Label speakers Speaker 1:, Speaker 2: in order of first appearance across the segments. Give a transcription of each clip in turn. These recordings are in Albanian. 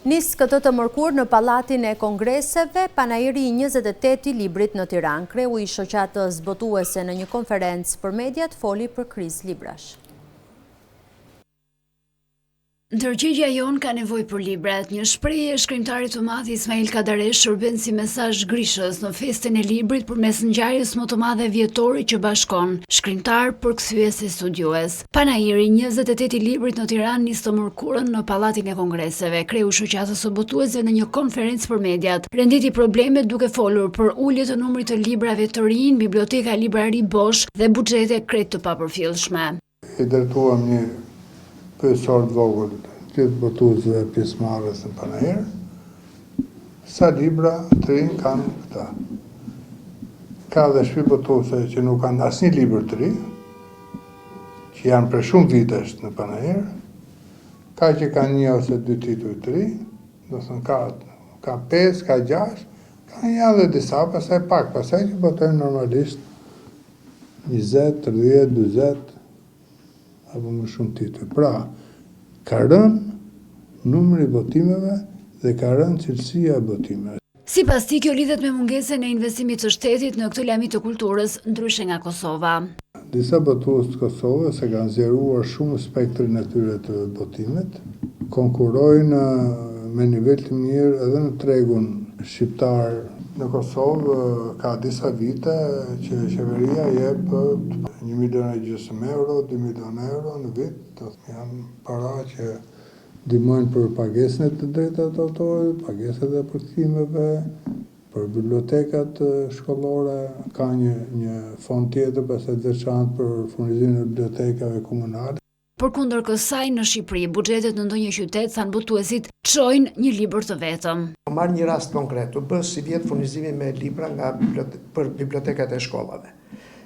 Speaker 1: Nis këtë të mërkur në Pallatin e Kongreseve, panajiri i 28 i librit në Tiranë. Kreu i shoqatës botuese në një konferencë për mediat foli për krizë librash.
Speaker 2: Ndërgjegja jonë ka nevojë për librat. Një shprehje e shkrimtarit të madh Ismail Kadaresh shërben si mesazh grishës në festën e librit përmes ngjarjes më të madhe vjetore që bashkon shkrimtar, përkthyes e studiues. Panajiri 28 i librit në Tiranë nis të mërkurën në Pallatin e Kongreseve. Kreu i shoqatës së botuese në një konferencë për mediat renditi problemet duke folur për ulje të numrit të librave të rinj, biblioteka librari bosh dhe buxhete krejt të papërfillshme.
Speaker 3: I drejtuam një pyetësor të vogël gjithë botuesve pjesëmarrës në panajir, sa libra të rinj kanë këta. Ka dhe shtëpi botuese që nuk kanë asnjë libër të ri, që janë për shumë vitesh në panajir, ka që kanë 1 ose 2 tituj të ri, do të thënë ka 5, ka 6, ka janë dhe disa, pastaj pak, pastaj që botojnë normalisht 20, 30, 40, apo më shumë tituj. Pra, ka rënë numri i botimeve dhe ka rënë cilësia e botimeve.
Speaker 2: Sipas tij, kjo lidhet me mungesën e investimit të shtetit në këtë lami të kulturës, ndryshe nga Kosova.
Speaker 3: Disa botues të Kosovës e kanë zgjeruar shumë spektrin e tyre të botimit, konkurrojnë me nivel të mirë edhe në tregun shqiptar. Në Kosovë ka disa vite që qeveria jep 1,5 milion euro, 2 milion euro në vit, janë para që ndihmojnë për pagesën e të drejtave të autorit, pagesat e përkthimeve, për bibliotekat shkollore, ka një fond tjetër pastaj të veçantë për furnizimin e bibliotekave komunale.
Speaker 2: Përkundër kësaj, në Shqipëri, buxhetet në ndonjë qytet thanë botuesit çojnë një libër të vetëm.
Speaker 4: Marr një rast konkret, u bë si vjet furnizimi me libra për bibliotekat e shkollave.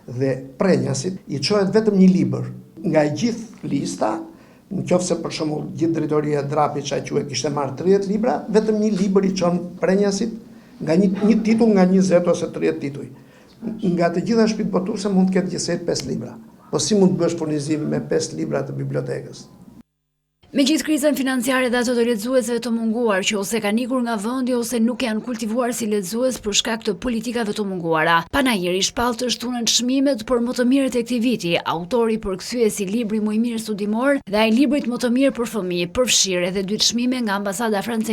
Speaker 4: Dhe prenjasit i çohet vetëm një libër nga e gjithë lista, nëse për shembull gjithë drejtoria e Drapit çaj quhet kishte marrë 30 libra, vetëm një libër i çon prenjasit nga një titull nga 20 ose 30 tituj. Nga të gjitha shtëpitë botuese mund të ketë gjithsej 5 libra. Po si mund të bësh furnizim me 5 libra të bibliotekës?
Speaker 2: Megjithë krizën financiare dhe ato të lexuesve të munguar që ose kanë ikur nga vendi ose nuk janë kultivuar si lexues për shkak të politikave të munguara, panajiri shpall të shtunën çmimet për më të mirët e këtij viti, autori përkthyesi libri më i mirë studimor dhe ai librit më të mirë për fëmijë, përfshirë edhe 2 çmime nga ambasada franceze.